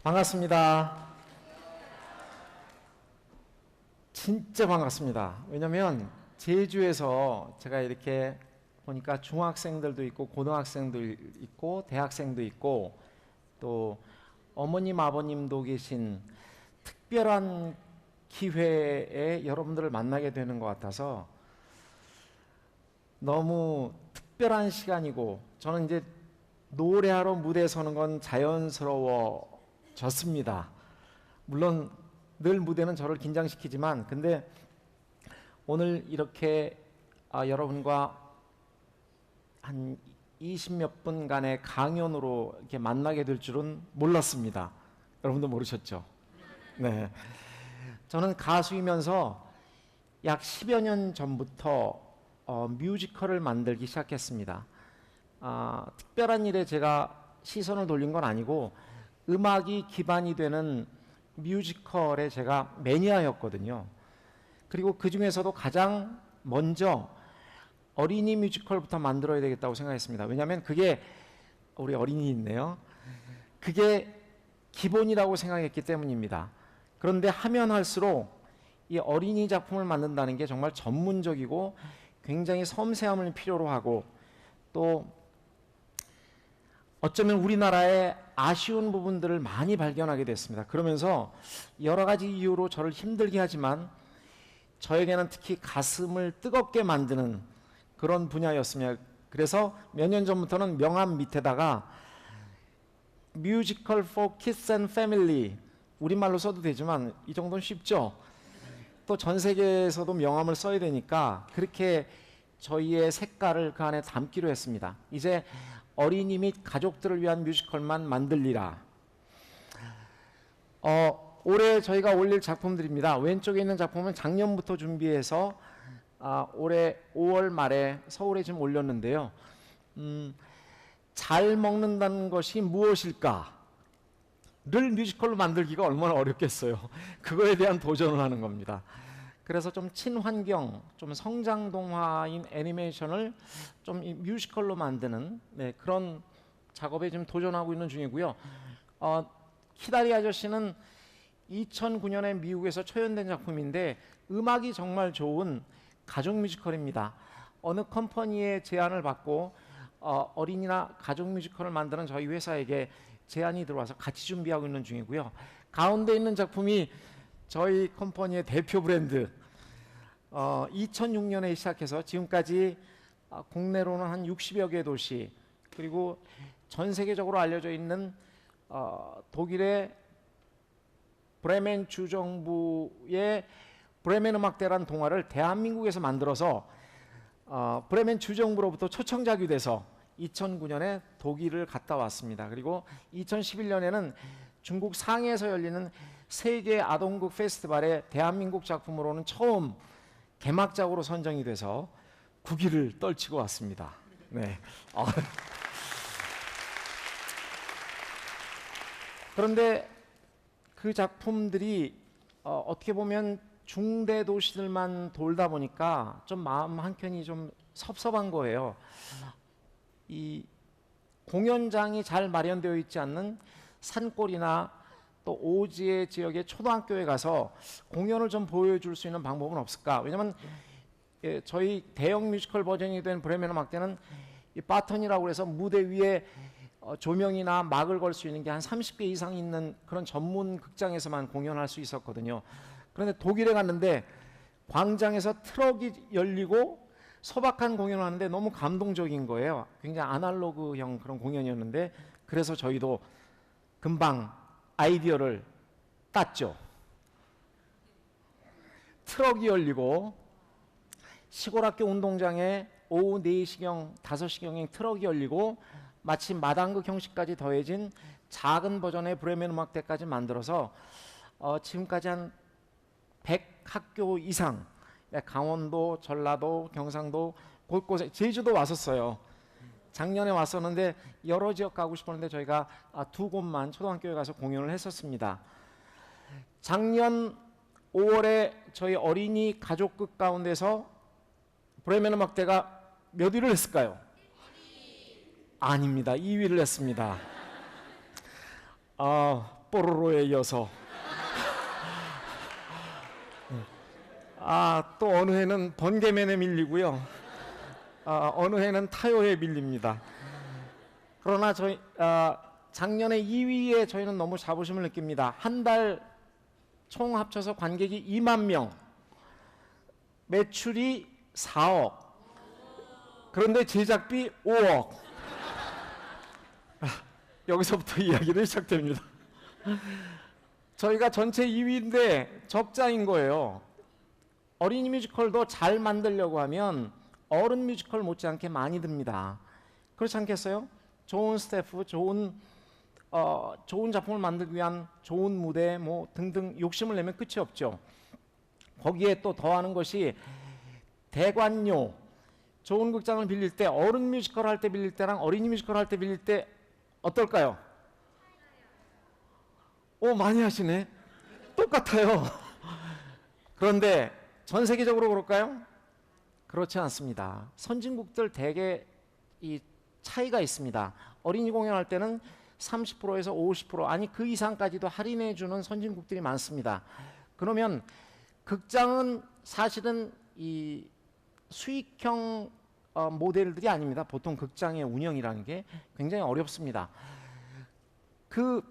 반갑습니다. 진짜 반갑습니다. 왜냐면 제주에서 제가 이렇게 보니까 중학생들도 있고 고등학생도 있고 대학생도 있고 또 어머님 아버님도 계신 특별한 기회에 여러분들을 만나게 되는 것 같아서 너무 특별한 시간이고, 저는 이제 노래하러 무대에 서는 건 자연스러워졌습니다. 물론 늘 무대는 저를 긴장시키지만, 근데 오늘 이렇게 여러분과 한 20몇 분간의 강연으로 이렇게 만나게 될 줄은 몰랐습니다. 여러분도 모르셨죠? 네. 저는 가수이면서 약 10여 년 전부터 뮤지컬을 만들기 시작했습니다. 특별한 일에 제가 시선을 돌린 건 아니고 음악이 기반이 되는 뮤지컬에 제가 매니아였거든요. 그리고 그 중에서도 가장 먼저 어린이 뮤지컬부터 만들어야 되겠다고 생각했습니다. 왜냐하면 그게, 우리 어린이 있네요, 그게 기본이라고 생각했기 때문입니다. 그런데 하면 할수록 이 어린이 작품을 만든다는 게 정말 전문적이고 굉장히 섬세함을 필요로 하고, 또 어쩌면 우리나라의 아쉬운 부분들을 많이 발견하게 됐습니다. 그러면서 여러 가지 이유로 저를 힘들게 하지만 저에게는 특히 가슴을 뜨겁게 만드는 그런 분야였습니다. 그래서 몇 년 전부터는 명함 밑에다가 뮤지컬 for kids and family, 우리말로 써도 되지만 이 정도는 쉽죠? 또 전 세계에서도 명함을 써야 되니까 그렇게 저희의 색깔을 그 안에 담기로 했습니다. 이제 어린이 및 가족들을 위한 뮤지컬만 만들리라. 올해 저희가 올릴 작품들입니다. 왼쪽에 있는 작품은 작년부터 준비해서 올해 5월 말에 서울에 지금 올렸는데요. 잘 먹는다는 것이 무엇일까? 를 뮤지컬로 만들기가 얼마나 어렵겠어요. 그거에 대한 도전을 하는 겁니다. 그래서 좀 친환경, 좀 성장 동화인 애니메이션을 좀 뮤지컬로 만드는 그런 작업에 지금 도전하고 있는 중이고요. 키다리 아저씨는 2009년에 미국에서 초연된 작품인데 음악이 정말 좋은 가족 뮤지컬입니다. 어느 컴퍼니의 제안을 받고 어린이나 가족 뮤지컬을 만드는 저희 회사에게 제안이 들어와서 같이 준비하고 있는 중이고요. 가운데 있는 작품이 저희 컴퍼니의 대표 브랜드, 2006년에 시작해서 지금까지 국내로는 한 60여 개 도시, 그리고 전 세계적으로 알려져 있는 독일의 브레멘 주정부의 브레멘 음악대라는 동화를 대한민국에서 만들어서 브레멘 주정부로부터 초청작이 돼서 2009년에 독일을 갔다 왔습니다. 그리고 2011년에는 중국 상해에서 열리는 세계 아동극 페스티벌에 대한민국 작품으로는 처음 개막작으로 선정이 돼서 국위를 떨치고 왔습니다. 네. 그런데 그 작품들이 어떻게 보면 중대 도시들만 돌다 보니까 좀 마음 한켠이 좀 섭섭한 거예요. 이 공연장이 잘 마련되어 있지 않는 산골이나 또 오지의 지역의 초등학교에 가서 공연을 좀 보여줄 수 있는 방법은 없을까? 왜냐하면 저희 대형 뮤지컬 버전이 된 브레멘 음악대는 이 바턴이라고 해서 무대 위에 조명이나 막을 걸 수 있는 게 한 30개 이상 있는 그런 전문 극장에서만 공연할 수 있었거든요. 그런데 독일에 갔는데 광장에서 트럭이 열리고 소박한 공연을 하는데 너무 감동적인 거예요. 굉장히 아날로그형 그런 공연이었는데, 그래서 저희도 금방 아이디어를 땄죠. 트럭이 열리고 시골 학교 운동장에 오후 4시경, 5시경에 트럭이 열리고 마치 마당극 형식까지 더해진 작은 버전의 브레멘 음악대까지 만들어서 지금까지 한 100학교 이상, 강원도, 전라도, 경상도 곳곳에, 제주도 왔었어요. 작년에 왔었는데 여러 지역 가고 싶었는데 저희가 2곳만 초등학교에 가서 공연을 했었습니다. 작년 5월에 저희 어린이 가족극 가운데서 브레멘 음악대가 몇 위를 했을까요? 아닙니다. 2위를 했습니다. 뽀로로에 이어서 또 어느 해는 번개맨에 밀리고요. 어느 해는 타요에 밀립니다. 그러나 저희 작년에 2위에 저희는 너무 자부심을 느낍니다. 한 달 총 합쳐서 관객이 2만 명, 매출이 4억, 그런데 제작비 5억. 여기서부터 이야기는 시작됩니다. 저희가 전체 2위인데 적자인 거예요. 어린이 뮤지컬도 잘 만들려고 하면 어른 뮤지컬 못지않게 많이 듭니다. 그렇지 않겠어요? 좋은 스태프, 좋은 작품을 만들기 위한 좋은 무대 뭐 등등 욕심을 내면 끝이 없죠. 거기에 또 더하는 것이 대관료. 좋은 극장을 빌릴 때 어른 뮤지컬 할 때 빌릴 때랑 어린이 뮤지컬 할 때 빌릴 때 어떨까요? 많이 하시네. 똑같아요. 그런데 전 세계적으로 그럴까요? 그렇지 않습니다. 선진국들 대개 이 차이가 있습니다. 어린이 공연할 때는 30%에서 50% 아니 그 이상까지도 할인해 주는 선진국들이 많습니다. 그러면 극장은 사실은 이 수익형 모델들이 아닙니다. 보통 극장의 운영이라는 게 굉장히 어렵습니다. 그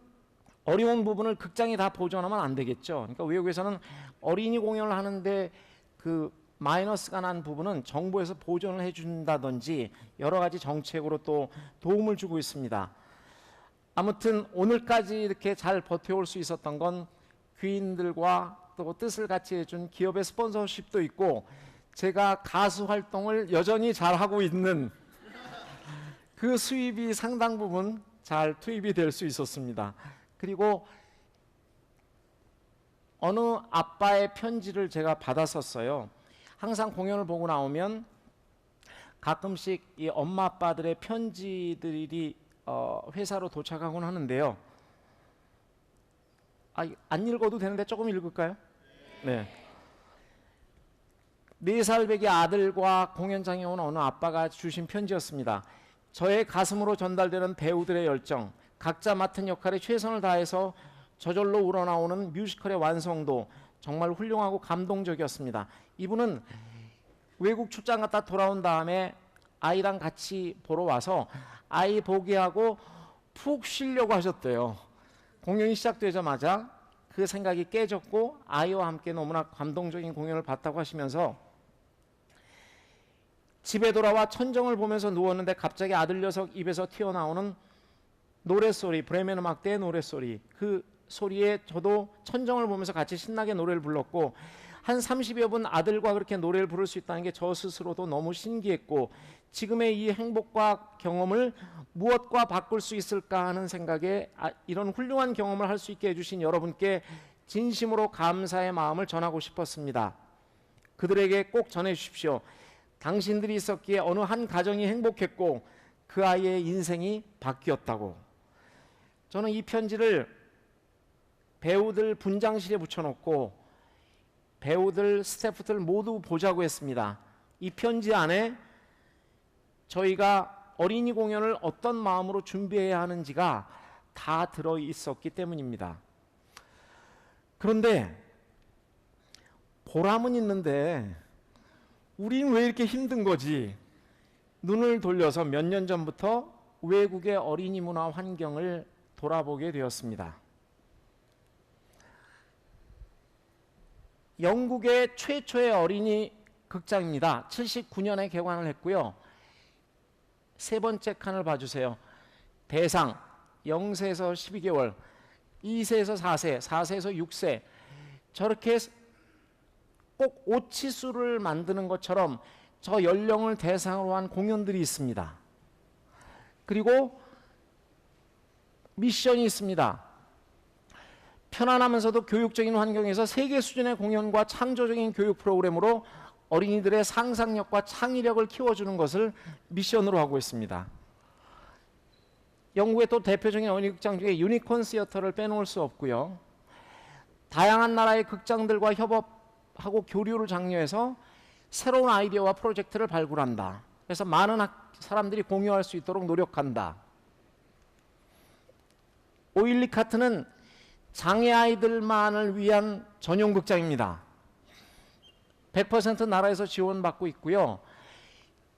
어려운 부분을 극장이 다 보존하면 안 되겠죠. 그러니까 외국에서는 어린이 공연을 하는데 그 마이너스가 난 부분은 정부에서 보존을 해준다든지 여러 가지 정책으로 또 도움을 주고 있습니다. 아무튼 오늘까지 이렇게 잘 버텨올 수 있었던 건 귀인들과 또 뜻을 같이 해준 기업의 스폰서십도 있고 제가 가수 활동을 여전히 잘하고 있는 그 수입이 상당 부분 잘 투입이 될 수 있었습니다. 그리고 어느 아빠의 편지를 제가 받았었어요. 항상 공연을 보고 나오면 가끔씩 이 엄마 아빠들의 편지들이 회사로 도착하곤 하는데요. 안 읽어도 되는데 조금 읽을까요? 네. 4살 배기 아들과 공연장에 온 어느 아빠가 주신 편지였습니다. 저의 가슴으로 전달되는 배우들의 열정, 각자 맡은 역할에 최선을 다해서 저절로 우러나오는 뮤지컬의 완성도 정말 훌륭하고 감동적이었습니다. 이분은 외국 출장 갔다 돌아온 다음에 아이랑 같이 보러 와서 아이 보게 하고 푹 쉬려고 하셨대요. 공연이 시작되자마자 그 생각이 깨졌고 아이와 함께 너무나 감동적인 공연을 봤다고 하시면서 집에 돌아와 천정을 보면서 누웠는데 갑자기 아들 녀석 입에서 튀어나오는 노랫소리, 브레멘 음악대의 노랫소리, 그 소리에 저도 천정을 보면서 같이 신나게 노래를 불렀고 한 30여 분 아들과 그렇게 노래를 부를 수 있다는 게 저 스스로도 너무 신기했고 지금의 이 행복과 경험을 무엇과 바꿀 수 있을까 하는 생각에 이런 훌륭한 경험을 할 수 있게 해주신 여러분께 진심으로 감사의 마음을 전하고 싶었습니다. 그들에게 꼭 전해주십시오. 당신들이 있었기에 어느 한 가정이 행복했고 그 아이의 인생이 바뀌었다고. 저는 이 편지를 배우들 분장실에 붙여놓고 배우들, 스태프들 모두 보자고 했습니다. 이 편지 안에 저희가 어린이 공연을 어떤 마음으로 준비해야 하는지가 다 들어있었기 때문입니다. 그런데 보람은 있는데 우린 왜 이렇게 힘든 거지? 눈을 돌려서 몇 년 전부터 외국의 어린이 문화 환경을 돌아보게 되었습니다. 영국의 최초의 어린이 극장입니다. 79년에 개관을 했고요. 세 번째 칸을 봐주세요. 대상 0세에서 12개월, 2세에서 4세, 4세에서 6세 저렇게 꼭 오치수를 만드는 것처럼 저 연령을 대상으로 한 공연들이 있습니다. 그리고 미션이 있습니다. 편안하면서도 교육적인 환경에서 세계 수준의 공연과 창조적인 교육 프로그램으로 어린이들의 상상력과 창의력을 키워주는 것을 미션으로 하고 있습니다. 영국의 또 대표적인 어린이 극장 중에 유니콘 시어터를 빼놓을 수 없고요. 다양한 나라의 극장들과 협업하고 교류를 장려해서 새로운 아이디어와 프로젝트를 발굴한다. 그래서 많은 사람들이 공유할 수 있도록 노력한다. 오일리 카트는 장애 아이들만을 위한 전용 극장입니다. 100% 나라에서 지원받고 있고요.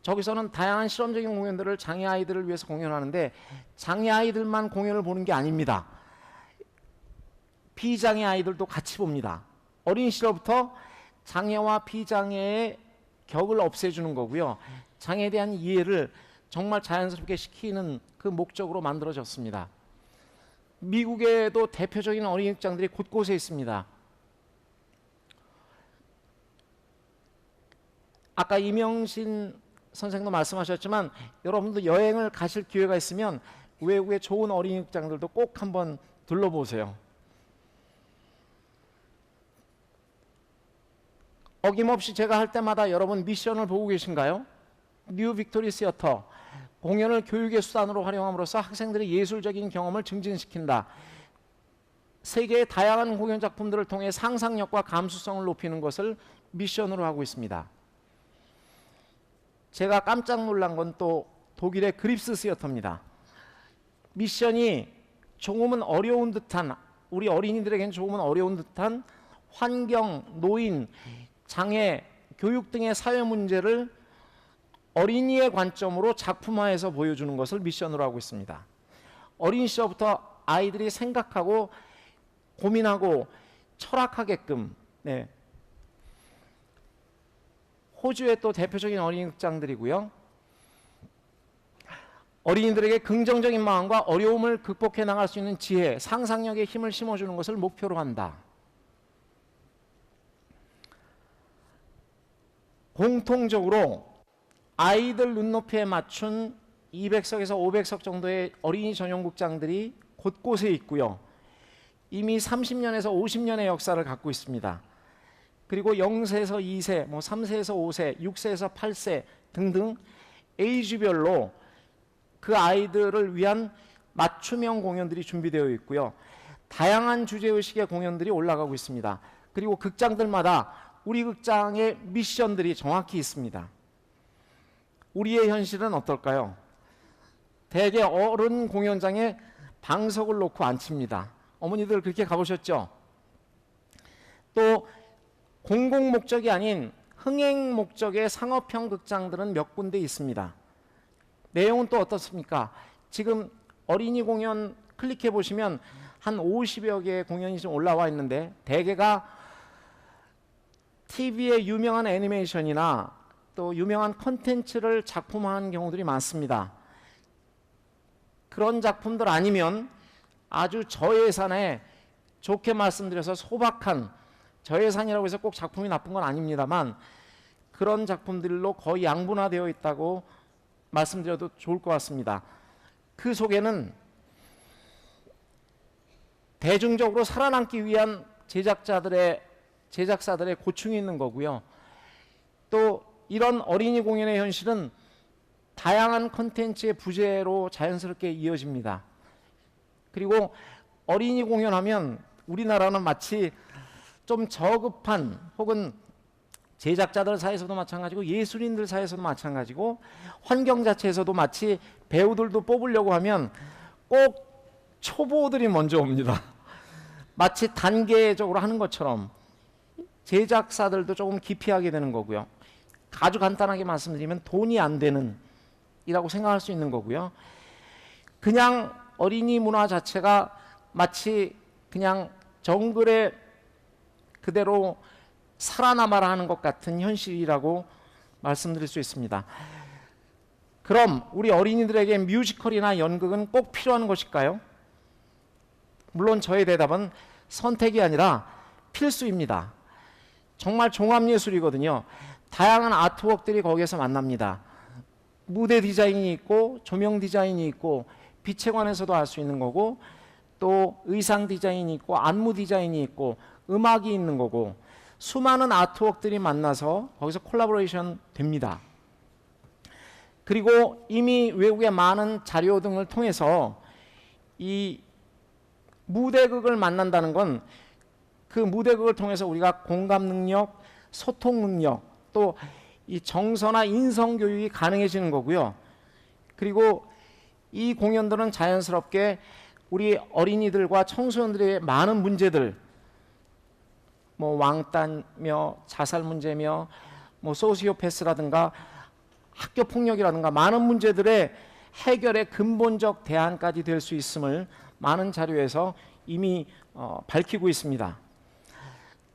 저기서는 다양한 실험적인 공연들을 장애 아이들을 위해서 공연하는데 장애 아이들만 공연을 보는 게 아닙니다. 비장애 아이들도 같이 봅니다. 어린 시절부터 장애와 비장애의 격을 없애주는 거고요. 장애에 대한 이해를 정말 자연스럽게 시키는 그 목적으로 만들어졌습니다. 미국에도 대표적인 어린이극장들이 곳곳에 있습니다. 아까 이명신 선생도 말씀하셨지만 여러분도 여행을 가실 기회가 있으면 외국의 좋은 어린이극장들도 꼭 한번 둘러보세요. 어김없이 제가 할 때마다 여러분 미션을 보고 계신가요? 뉴 빅토리 시어터, 공연을 교육의 수단으로 활용함으로써 학생들의 예술적인 경험을 증진시킨다. 세계의 다양한 공연 작품들을 통해 상상력과 감수성을 높이는 것을 미션으로 하고 있습니다. 제가 깜짝 놀란 건 또 독일의 그립스 시어터입니다. 미션이 조금은 어려운 듯한, 우리 어린이들에게는 조금은 어려운 듯한 환경, 노인, 장애, 교육 등의 사회 문제를 어린이의 관점으로 작품화해서 보여주는 것을 미션으로 하고 있습니다. 어린 시절부터 아이들이 생각하고 고민하고 철학하게끔, 네. 호주의 또 대표적인 어린이극장들이고요. 어린이들에게 긍정적인 마음과 어려움을 극복해 나갈 수 있는 지혜, 상상력에 힘을 심어주는 것을 목표로 한다. 공통적으로 아이들 눈높이에 맞춘 200석에서 500석 정도의 어린이 전용 극장들이 곳곳에 있고요. 이미 30년에서 50년의 역사를 갖고 있습니다. 그리고 0세에서 2세, 3세에서 5세, 6세에서 8세 등등 에이지별로 그 아이들을 위한 맞춤형 공연들이 준비되어 있고요. 다양한 주제의식의 공연들이 올라가고 있습니다. 그리고 극장들마다 우리 극장의 미션들이 정확히 있습니다. 우리의 현실은 어떨까요? 대개 어른 공연장에 방석을 놓고 앉힙니다. 어머니들 그렇게 가보셨죠? 또 공공 목적이 아닌 흥행 목적의 상업형 극장들은 몇 군데 있습니다. 내용은 또 어떻습니까? 지금 어린이 공연 클릭해 보시면 한 50여 개의 공연이 좀 올라와 있는데 대개가 TV의 유명한 애니메이션이나 또 유명한 컨텐츠를 작품화한 경우들이 많습니다. 그런 작품들 아니면 아주 저예산에, 좋게 말씀드려서 소박한, 저예산이라고 해서 꼭 작품이 나쁜 건 아닙니다만 그런 작품들로 거의 양분화되어 있다고 말씀드려도 좋을 것 같습니다. 그 속에는 대중적으로 살아남기 위한 제작사들의 고충이 있는 거고요. 또 이런 어린이 공연의 현실은 다양한 콘텐츠의 부재로 자연스럽게 이어집니다. 그리고 어린이 공연하면 우리나라는 마치 좀 저급한, 혹은 제작자들 사이에서도 마찬가지고 예술인들 사이에서도 마찬가지고 환경 자체에서도 마치 배우들도 뽑으려고 하면 꼭 초보들이 먼저 옵니다. 마치 단계적으로 하는 것처럼 제작사들도 조금 기피하게 되는 거고요. 아주 간단하게 말씀드리면 돈이 안 되는 이라고 생각할 수 있는 거고요. 그냥 어린이 문화 자체가 마치 그냥 정글에 그대로 살아남아라 하는 것 같은 현실이라고 말씀드릴 수 있습니다. 그럼 우리 어린이들에게 뮤지컬이나 연극은 꼭 필요한 것일까요? 물론 저의 대답은 선택이 아니라 필수입니다. 정말 종합예술이거든요. 다양한 아트웍들이 거기에서 만납니다. 무대 디자인이 있고 조명 디자인이 있고 빛에 관해서도 알 수 있는 거고, 또 의상 디자인이 있고 안무 디자인이 있고 음악이 있는 거고, 수많은 아트웍들이 만나서 거기서 콜라보레이션 됩니다. 그리고 이미 외국의 많은 자료 등을 통해서 이 무대극을 만난다는 건 그 무대극을 통해서 우리가 공감 능력, 소통 능력, 또 이 정서나 인성 교육이 가능해지는 거고요. 그리고 이 공연들은 자연스럽게 우리 어린이들과 청소년들의 많은 문제들, 뭐 왕따며 자살 문제며 뭐 소시오패스라든가 학교 폭력이라든가 많은 문제들의 해결의 근본적 대안까지 될 수 있음을 많은 자료에서 이미 밝히고 있습니다.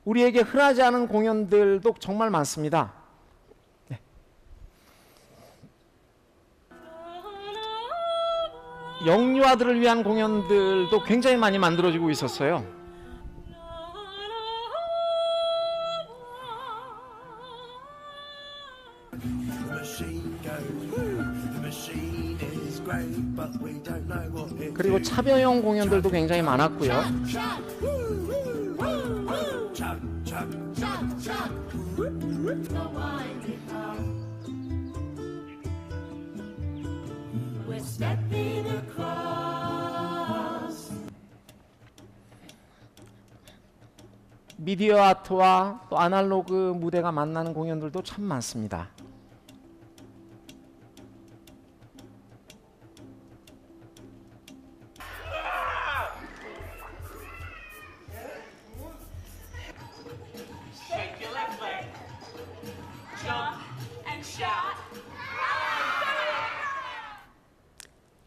우리에게 흔하지 않은 공연들도 정말 많습니다. 네. 영유아들을 위한 공연들도 굉장히 많이 만들어지고 있었어요. 그리고 차별형 공연들도 굉장히 많았고요. 미디어 아트와 또 아날로그 무대가 만나는 공연들도 참 많습니다.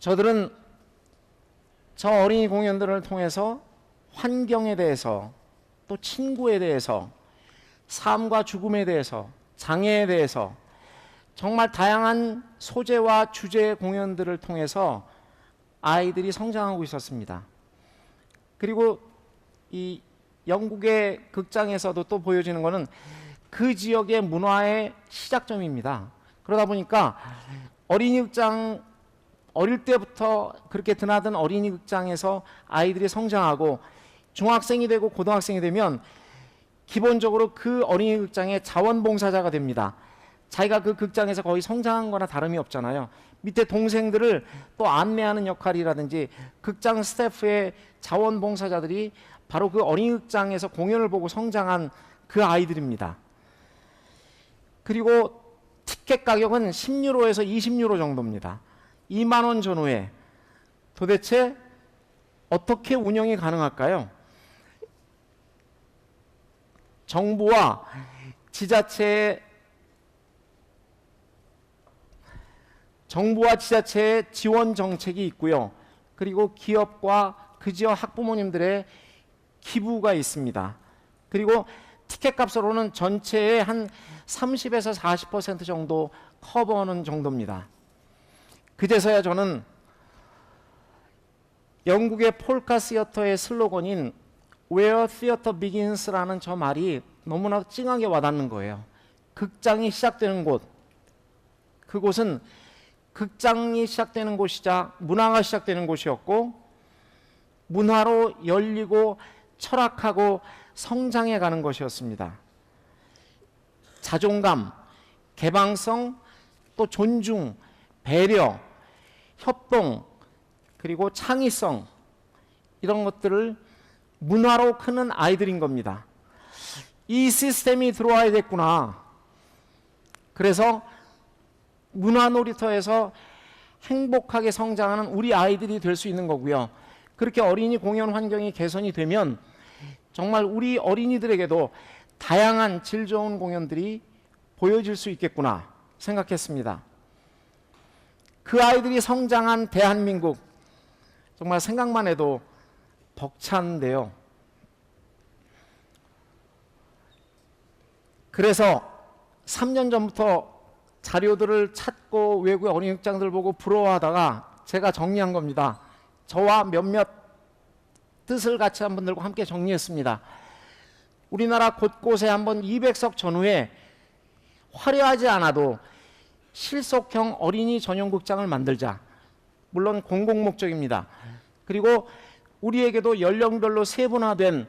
저들은 저 어린이 공연들을 통해서 환경에 대해서, 또 친구에 대해서, 삶과 죽음에 대해서, 장애에 대해서 정말 다양한 소재와 주제의 공연들을 통해서 아이들이 성장하고 있었습니다. 그리고 이 영국의 극장에서도 또 보여지는 것은 그 지역의 문화의 시작점입니다. 그러다 보니까 어린이 극장, 어릴 때부터 그렇게 드나든 어린이 극장에서 아이들이 성장하고 중학생이 되고 고등학생이 되면 기본적으로 그 어린이 극장의 자원봉사자가 됩니다. 자기가 그 극장에서 거의 성장한 거나 다름이 없잖아요. 밑에 동생들을 또 안내하는 역할이라든지 극장 스태프의 자원봉사자들이 바로 그 어린이 극장에서 공연을 보고 성장한 그 아이들입니다. 그리고 티켓 가격은 10유로에서 20유로 정도입니다. 2만 원 전후에 도대체 어떻게 운영이 가능할까요? 정부와 지자체의 지원 정책이 있고요. 그리고 기업과 그 지역 학부모님들의 기부가 있습니다. 그리고 티켓 값으로는 전체의 한 30에서 40% 정도 커버하는 정도입니다. 그제서야 저는 영국의 폴카 시어터의 슬로건인 Where Theater Begins라는 저 말이 너무나 찡하게 와닿는 거예요. 극장이 시작되는 곳, 그곳은 극장이 시작되는 곳이자 문화가 시작되는 곳이었고, 문화로 열리고 철학하고 성장해 가는 것이었습니다. 자존감, 개방성, 또 존중, 배려, 협동, 그리고 창의성, 이런 것들을 문화로 크는 아이들인 겁니다. 이 시스템이 들어와야겠구나. 그래서 문화 놀이터에서 행복하게 성장하는 우리 아이들이 될 수 있는 거고요. 그렇게 어린이 공연 환경이 개선이 되면 정말 우리 어린이들에게도 다양한 질 좋은 공연들이 보여질 수 있겠구나 생각했습니다. 그 아이들이 성장한 대한민국, 정말 생각만 해도 벅찬데요. 그래서 3년 전부터 자료들을 찾고 외국의 어린이 극장들 보고 부러워하다가 제가 정리한 겁니다. 저와 몇몇 뜻을 같이 한 분들과 함께 정리했습니다. 우리나라 곳곳에 한번 200석 전후에 화려하지 않아도 실속형 어린이 전용 극장을 만들자. 물론 공공 목적입니다. 그리고 우리에게도 연령별로 세분화된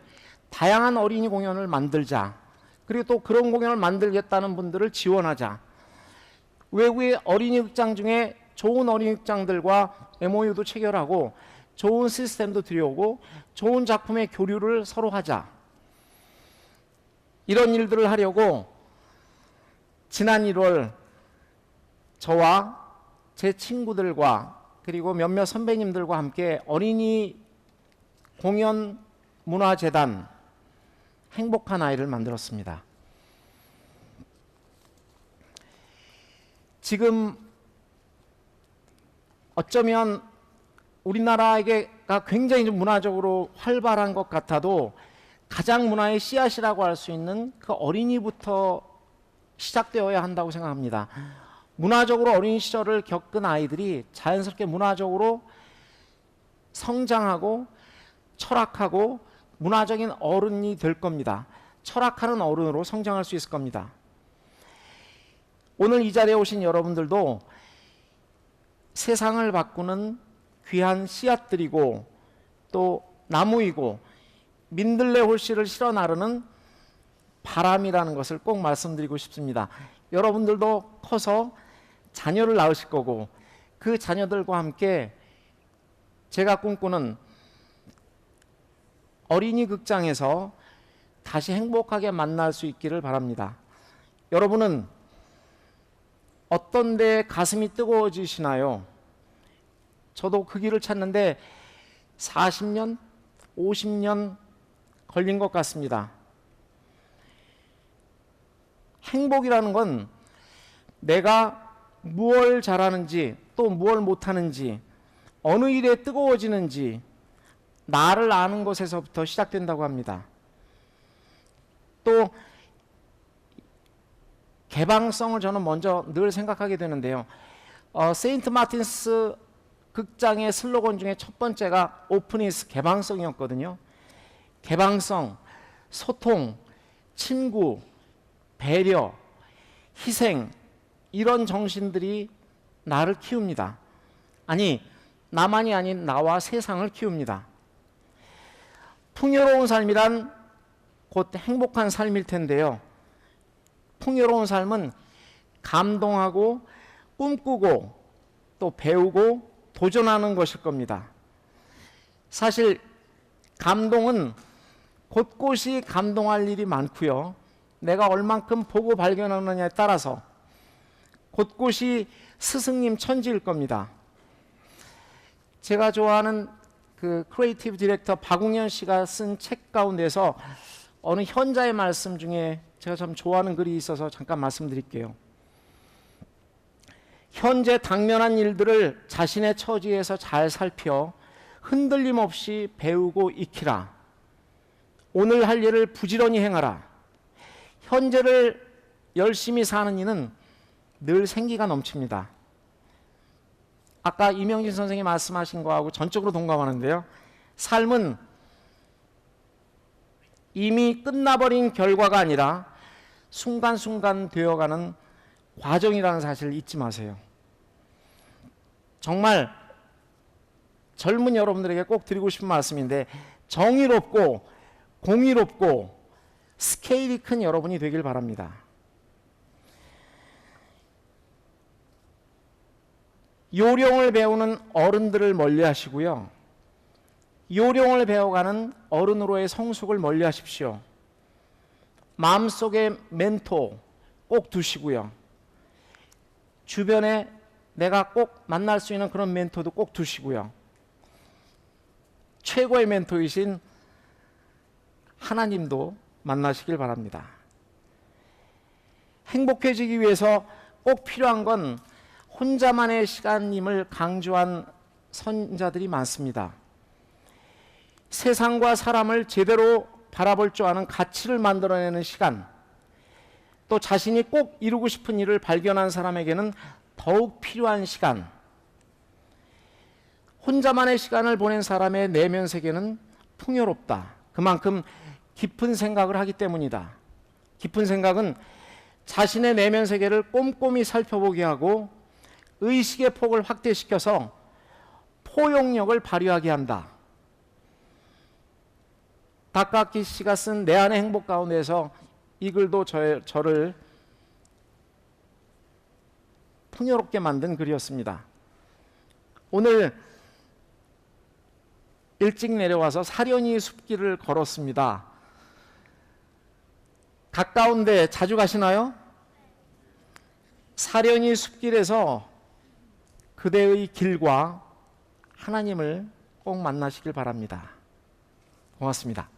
다양한 어린이 공연을 만들자. 그리고 또 그런 공연을 만들겠다는 분들을 지원하자. 외국의 어린이 극장 중에 좋은 어린이 극장들과 MOU도 체결하고 좋은 시스템도 들여오고 좋은 작품의 교류를 서로 하자. 이런 일들을 하려고 지난 1월 저와 제 친구들과 그리고 몇몇 선배님들과 함께 어린이 공연문화재단 행복한 아이를 만들었습니다. 지금 어쩌면 우리나라가 굉장히 좀 문화적으로 활발한 것 같아도 가장 문화의 씨앗이라고 할 수 있는 그 어린이부터 시작되어야 한다고 생각합니다. 문화적으로 어린 시절을 겪은 아이들이 자연스럽게 문화적으로 성장하고 철학하고 문화적인 어른이 될 겁니다. 철학하는 어른으로 성장할 수 있을 겁니다. 오늘 이 자리에 오신 여러분들도 세상을 바꾸는 귀한 씨앗들이고 또 나무이고 민들레 홀씨를 실어 나르는 바람이라는 것을 꼭 말씀드리고 싶습니다. 여러분들도 커서 자녀를 낳으실 거고 그 자녀들과 함께 제가 꿈꾸는 어린이 극장에서 다시 행복하게 만날 수 있기를 바랍니다. 여러분은 어떤 데 가슴이 뜨거워지시나요? 저도 그 길을 찾는데 40년, 50년 걸린 것 같습니다. 행복이라는 건 내가 무엇을 잘하는지 또 무엇을 못하는지 어느 일에 뜨거워지는지 나를 아는 것에서부터 시작된다고 합니다. 또 개방성을 저는 먼저 늘 생각하게 되는데요. 세인트 마틴스 극장의 슬로건 중에 첫 번째가 오픈이스 개방성이었거든요. 개방성, 소통, 친구, 배려, 희생 이런 정신들이 나를 키웁니다. 아니 나만이 아닌 나와 세상을 키웁니다. 풍요로운 삶이란 곧 행복한 삶일 텐데요. 풍요로운 삶은 감동하고 꿈꾸고 또 배우고 도전하는 것일 겁니다. 사실 감동은 곳곳이 감동할 일이 많고요. 내가 얼만큼 보고 발견하느냐에 따라서 곳곳이 스승님 천지일 겁니다. 제가 좋아하는 그 크리에이티브 디렉터 박웅현 씨가 쓴 책 가운데서 어느 현자의 말씀 중에 제가 참 좋아하는 글이 있어서 잠깐 말씀드릴게요. 현재 당면한 일들을 자신의 처지에서 잘 살펴 흔들림 없이 배우고 익히라. 오늘 할 일을 부지런히 행하라. 현재를 열심히 사는 이는 늘 생기가 넘칩니다. 아까 이명진 선생님이 말씀하신 거하고 전적으로 동감하는데요. 삶은 이미 끝나버린 결과가 아니라 순간순간 되어가는 과정이라는 사실을 잊지 마세요. 정말 젊은 여러분들에게 꼭 드리고 싶은 말씀인데 정의롭고 공의롭고 스케일이 큰 여러분이 되길 바랍니다. 요령을 배우는 어른들을 멀리하시고요. 요령을 배워가는 어른으로의 성숙을 멀리하십시오. 마음속에 멘토 꼭 두시고요. 주변에 내가 꼭 만날 수 있는 그런 멘토도 꼭 두시고요. 최고의 멘토이신 하나님도 만나시길 바랍니다. 행복해지기 위해서 꼭 필요한 건 혼자만의 시간임을 강조한 선자들이 많습니다. 세상과 사람을 제대로 바라볼 줄 아는 가치를 만들어내는 시간, 또 자신이 꼭 이루고 싶은 일을 발견한 사람에게는 더욱 필요한 시간, 혼자만의 시간을 보낸 사람의 내면 세계는 풍요롭다. 그만큼 깊은 생각을 하기 때문이다. 깊은 생각은 자신의 내면 세계를 꼼꼼히 살펴보게 하고 의식의 폭을 확대시켜서 포용력을 발휘하게 한다. 다카키 씨가 쓴 내 안의 행복 가운데서 이 글도 저를 풍요롭게 만든 글이었습니다. 오늘 일찍 내려와서 사려니 숲길을 걸었습니다. 가까운데 자주 가시나요? 사려니 숲길에서 그대의 길과 하나님을 꼭 만나시길 바랍니다. 고맙습니다.